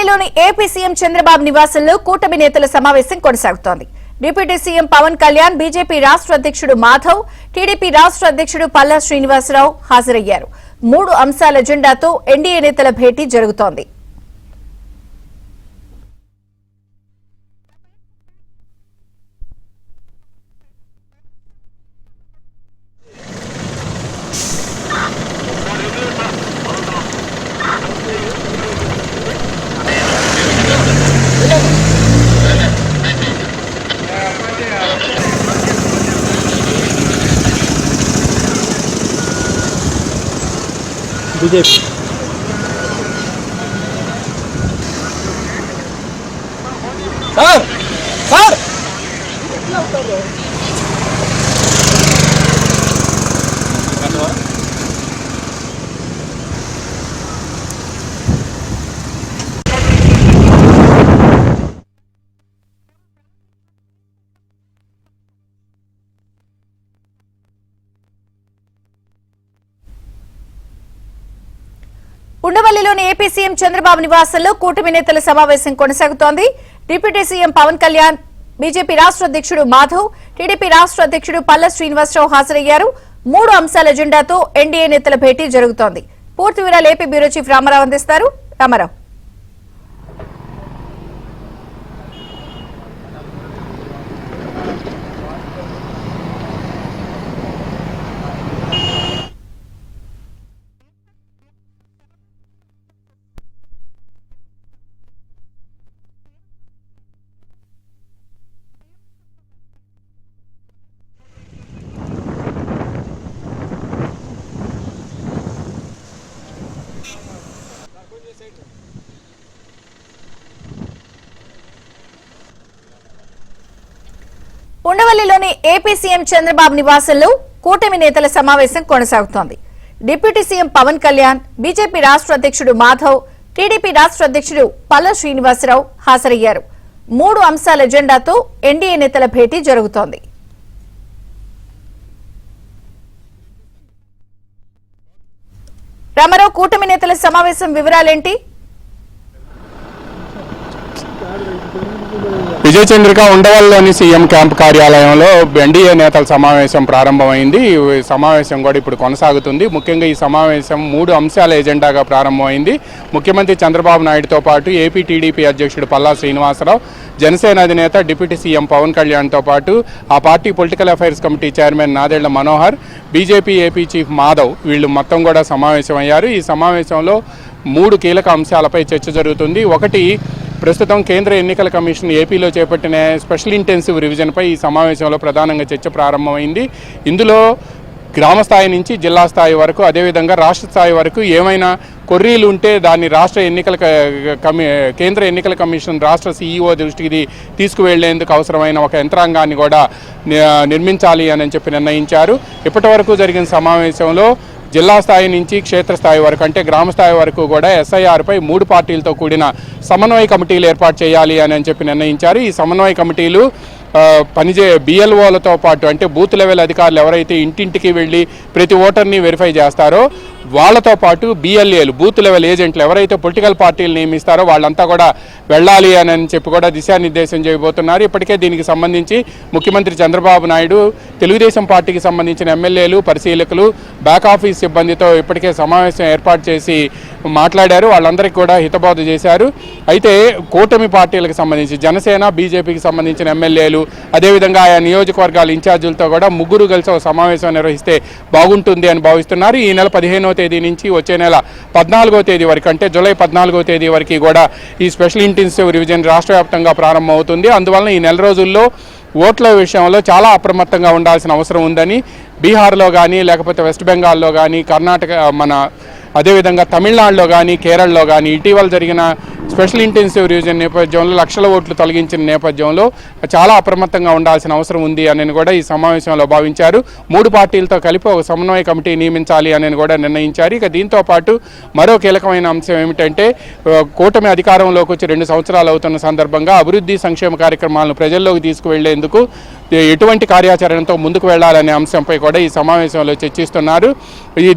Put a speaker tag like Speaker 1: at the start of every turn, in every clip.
Speaker 1: ఉండవల్లిలోని AP CM Chandrababu నివాసంలో కూటమి నేతల సమావేశం కొనసాగుతోంది. Deputy CM Pawan Kalyan, BJP రాష్ట్ర అధ్యక్షుడు మాధవ్, టీడీపీ రాష్ట్ర అధ్యక్షుడు పల్లా శ్రీనివాసరావు హాజరయ్యారు. 3 అంశాల ఎజెండాతో ఎన్డీఏ నేతల భేటీ జరుగుతోంది.
Speaker 2: बीजेपी सर सर
Speaker 1: ఉండవల్లిలోని ఏపీ సీఎం చంద్రబాబు నివాసంలో కూటమి నేతల సమావేశం కొనసాగుతోంది. Deputy CM Pawan Kalyan, BJP రాష్ట్ర అధ్యక్షుడు మాధవ్, టీడీపీ రాష్ట్ర అధ్యక్షుడు పల్లా శ్రీనివాసరావు హాజరయ్యారు. 3 అంశాల ఎజెండాతో ఎన్డీఏ నేతల భేటీ జరుగుతోంది. పూర్తి వివరాలు ఏపీ బ్యూరో చీఫ్ రామారావు అందిస్తారు. రామారావు. ఉండవల్లిలోని ఏపీ సీఎం చంద్రబాబు నివాసంలో కూటమి నేతల సమావేశం కొనసాగుతోంది. Deputy CM Pawan Kalyan, BJP రాష్ట్ర అధ్యక్షుడు మాధవ్, టీడీపీ రాష్ట్ర అధ్యక్షుడు పల్లా శ్రీనివాసరావు హాజరయ్యారు. 3 అంశాల ఎజెండాతో ఎన్డీఏ నేతల భేటీ జరుగుతోంది. రామారావు, కూటమి నేతల సమావేశం వివరాలేంటి?
Speaker 3: విజయ్ చంద్రిక ఉండవల్లిలోని సీఎం క్యాంప్ కార్యాలయంలో ఎన్డీఏ నేతల సమావేశం ప్రారంభమైంది. ఈ సమావేశం కూడా ఇప్పుడు కొనసాగుతుంది. ముఖ్యంగా ఈ సమావేశం 3 అంశాల ఎజెండాగా ప్రారంభమైంది. ముఖ్యమంత్రి చంద్రబాబు నాయుడుతో పాటు ఏపీ టీడీపీ అధ్యక్షుడు పల్లా శ్రీనివాసరావు, జనసేన అధినేత డిప్యూటీ సీఎం పవన్ కళ్యాణ్తో పాటు ఆ party political affairs committee chairman Nadella Manohar, BJP AP chief Madhav వీళ్ళు మొత్తం కూడా సమావేశమయ్యారు. ఈ సమావేశంలో 3 కీలక అంశాలపై చర్చ జరుగుతుంది. ఒకటి, ప్రస్తుతం కేంద్ర ఎన్నికల కమిషన్ ఏపీలో చేపట్టిన స్పెషల్ ఇంటెన్సివ్ రివిజన్పై ఈ సమావేశంలో ప్రధానంగా చర్చ ప్రారంభమైంది. ఇందులో గ్రామ స్థాయి నుంచి జిల్లా స్థాయి వరకు, అదేవిధంగా రాష్ట్ర స్థాయి వరకు ఏమైనా కొర్రీలు ఉంటే దాన్ని కేంద్ర ఎన్నికల కమిషన్ రాష్ట్ర సీఈఓ దృష్టికి తీసుకువెళ్లేందుకు అవసరమైన ఒక యంత్రాంగాన్ని కూడా నిర్మించాలి అని చెప్పి నిర్ణయించారు. ఇప్పటి వరకు జరిగిన సమావేశంలో జిల్లా స్థాయి నుంచి క్షేత్రస్థాయి వరకు, అంటే గ్రామ స్థాయి వరకు కూడా ఎస్ఐఆర్పై 3 పార్టీలతో కూడిన సమన్వయ కమిటీలు ఏర్పాటు చేయాలి అని చెప్పి నిర్ణయించారు. ఈ సమన్వయ కమిటీలు బిఎల్ఓలతో పాటు, అంటే బూత్ లెవెల్ అధికారులు ఎవరైతే ఇంటింటికి వెళ్ళి ప్రతి ఓటర్ని వెరిఫై చేస్తారో వాళ్ళతో పాటు బిఎల్ఏలు, బూత్ లెవెల్ ఏజెంట్లు ఎవరైతే పొలిటికల్ పార్టీలు నియమిస్తారో వాళ్ళంతా కూడా వెళ్ళాలి అని చెప్పి కూడా దిశానిర్దేశం చేయబోతున్నారు. ఇప్పటికే దీనికి సంబంధించి ముఖ్యమంత్రి చంద్రబాబు నాయుడు తెలుగుదేశం పార్టీకి సంబంధించిన ఎమ్మెల్యేలు, పరిశీలకులు, బ్యాక్ ఆఫీస్ సిబ్బందితో ఇప్పటికే సమావేశం ఏర్పాటు చేసి మాట్లాడారు. వాళ్ళందరికీ కూడా హితబోధ చేశారు. అయితే కూటమి పార్టీలకు సంబంధించి జనసేన, బీజేపీకి సంబంధించిన ఎమ్మెల్యేలు, అదేవిధంగా ఆయా నియోజకవర్గాల ఇన్ఛార్జీలతో కూడా 3 కలిసి ఒక సమావేశం నిర్వహిస్తే బాగుంటుంది అని భావిస్తున్నారు. ఈ నెల 15వ తేదీ నుంచి వచ్చే నెల 14వ తేదీ వరకు, అంటే జూలై 14వ తేదీ వరకు కూడా ఈ స్పెషల్ ఇంటెన్సివ్ రివిజన్ రాష్ట్ర వ్యాప్తంగా ప్రారంభమవుతుంది. అందువలన ఈ నెల రోజుల్లో ఓట్ల విషయంలో చాలా అప్రమత్తంగా ఉండాల్సిన అవసరం ఉందని బీహార్లో కానీ, లేకపోతే వెస్ట్ బెంగాల్లో కానీ, కర్ణాటక అదేవిధంగా తమిళనాడులో కానీ, కేరళలో కానీ ఇటీవల జరిగిన స్పెషల్ ఇంటెన్సివ్ రివిజన్ నేపథ్యంలో లక్షల ఓట్లు తొలగించిన నేపథ్యంలో చాలా అప్రమత్తంగా ఉండాల్సిన అవసరం ఉంది అని కూడా ఈ సమావేశంలో భావించారు. 3 పార్టీలతో కలిపి ఒక సమన్వయ కమిటీ నియమించాలి అని కూడా నిర్ణయించారు. ఇక దీంతో పాటు మరో కీలకమైన అంశం ఏమిటంటే, కూటమి అధికారంలోకి వచ్చి 2 సంవత్సరాలు అవుతున్న సందర్భంగా అభివృద్ధి సంక్షేమ కార్యక్రమాలను ప్రజల్లోకి తీసుకువెళ్లేందుకు ఎటువంటి కార్యాచరణతో ముందుకు వెళ్లాలనే అంశంపై కూడా ఈ సమావేశంలో చర్చిస్తున్నారు.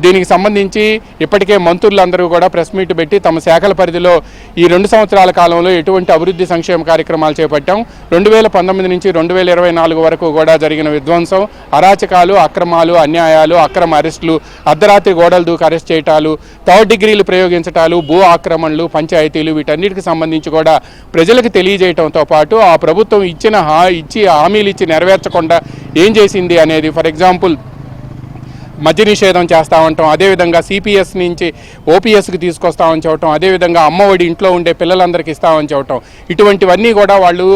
Speaker 3: దీనికి సంబంధించి ఇప్పటికే మంత్రులందరూ కూడా ప్రెస్ మీట్ పెట్టి తమ శాఖల పరిధిలో ఈ 2 సంవత్సరాల కాలంలో ఎటువంటి అభివృద్ధి సంక్షేమ కార్యక్రమాలు చేపట్టాం, 2019 నుంచి 2024 వరకు కూడా జరిగిన విధ్వంసం, అరాచకాలు, అక్రమాలు, అన్యాయాలు, అక్రమ అరెస్టులు, అర్ధరాత్రి గోడలు దూకి అరెస్ట్ చేయటాలు, థర్డ్ డిగ్రీలు ప్రయోగించటాలు, భూ ఆక్రమణలు, పంచాయతీలు, వీటన్నిటికి సంబంధించి కూడా ప్రజలకు తెలియజేయడంతో పాటు ఆ ప్రభుత్వం ఇచ్చి హామీలు ఇచ్చి నెరవేర్చకుండా ఏం చేసింది అనేది, ఫర్ ఎగ్జాంపుల్ మద్య నిషేధం చేస్తామంటాం, అదేవిధంగా సిపిఎస్ నుంచి ఓపీఎస్కి తీసుకొస్తామని చెప్పటం, అదేవిధంగా అమ్మఒడి ఇంట్లో ఉండే పిల్లలందరికీ ఇస్తామని చెప్పటం, ఇటువంటివన్నీ కూడా వాళ్ళు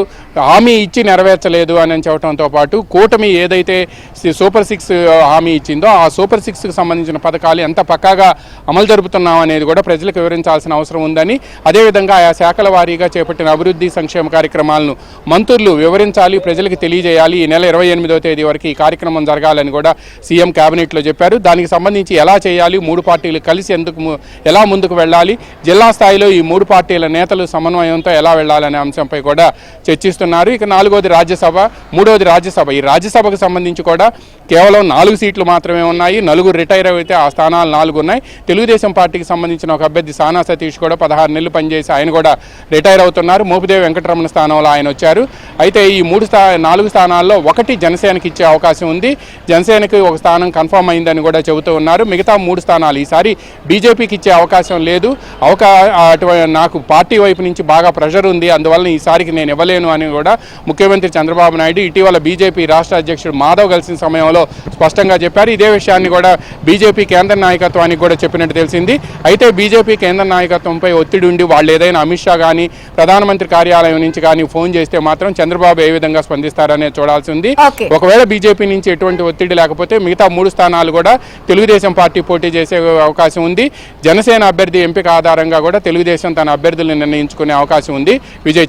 Speaker 3: హామీ ఇచ్చి నెరవేర్చలేదు అని చెప్పడంతో పాటు కూటమి ఏదైతే సూపర్ 6 హామీ ఇచ్చిందో ఆ సూపర్ 6కి సంబంధించిన పథకాలు ఎంత పక్కాగా అమలు జరుపుతున్నాం అనేది కూడా ప్రజలకు వివరించాల్సిన అవసరం ఉందని, అదేవిధంగా ఆయా శాఖల వారీగా చేపట్టిన అభివృద్ధి సంక్షేమ కార్యక్రమాలను మంత్రులు వివరించాలి, ప్రజలకు తెలియజేయాలి. ఈ నెల 28వ తేదీ వరకు ఈ కార్యక్రమం జరగాలని కూడా సీఎం కేబినెట్లో చెప్పారు. దానికి సంబంధించి ఎలా చేయాలి, 3 పార్టీలు కలిసి ఎలా ముందుకు వెళ్ళాలి, జిల్లా స్థాయిలో ఈ 3 పార్టీల నేతలు సమన్వయంతో ఎలా వెళ్ళాలనే అంశంపై కూడా చర్చిస్తున్నారు. ఇక 4వది రాజ్యసభ, 3వది రాజ్యసభ. ఈ రాజ్యసభకు సంబంధించి కూడా కేవలం 4 సీట్లు మాత్రమే ఉన్నాయి. 4 రిటైర్ అయితే ఆ స్థానాలు 4 ఉన్నాయి. తెలుగుదేశం పార్టీకి సంబంధించిన ఒక అభ్యర్థి సానా సతీష్ కూడా 16 నెలలు పనిచేసి ఆయన కూడా రిటైర్ అవుతున్నారు. మోపిదేవి వెంకటరమణ స్థానంలో ఆయన వచ్చారు. అయితే ఈ 4 స్థానాల్లో ఒకటి జనసేనకి ఇచ్చే అవకాశం ఉంది. జనసేనకి ఒక స్థానం కన్ఫర్మ్ అయిందని కూడా చెబుతూ ఉన్నారు. మిగతా 3 స్థానాలు ఈసారి బీజేపీకి ఇచ్చే అవకాశం లేదు. నాకు పార్టీ వైపు నుంచి బాగా ప్రెషర్ ఉంది, అందువల్ల ఈసారికి నేను ఇవ్వలేను అని కూడా ముఖ్యమంత్రి చంద్రబాబు నాయుడు ఇటీవల బీజేపీ రాష్ట్ర అధ్యక్షుడు మాధవ్ కలిసిన సమయంలో స్పష్టంగా చెప్పారు. ఇదే విషయాన్ని కూడా బీజేపీ కేంద్ర నాయకత్వానికి కూడా చెప్పినట్టు తెలిసింది. అయితే బీజేపీ కేంద్ర నాయకత్వంపై ఒత్తిడి ఉండి వాళ్ళు ఏదైనా అమిత్ షా కానీ ప్రధానమంత్రి కార్యాలయం నుంచి కానీ ఫోన్ చేస్తే మాత్రం చంద్రబాబు ఏ విధంగా స్పందిస్తారనేది చూడాల్సి ఉంది. ఒకవేళ బీజేపీ నుంచి ఎటువంటి ఒత్తిడి లేకపోతే మిగతా 3 స్థానాలు కూడా తెలుగుదేశం పార్టీ పోటీ చేసే అవకాశం ఉంది. జనసేన అభ్యర్థి ఎంపిక ఆధారంగా కూడా తెలుగుదేశం తన అభ్యర్థులను నిర్ణయించుకునే అవకాశం ఉంది. విజయ్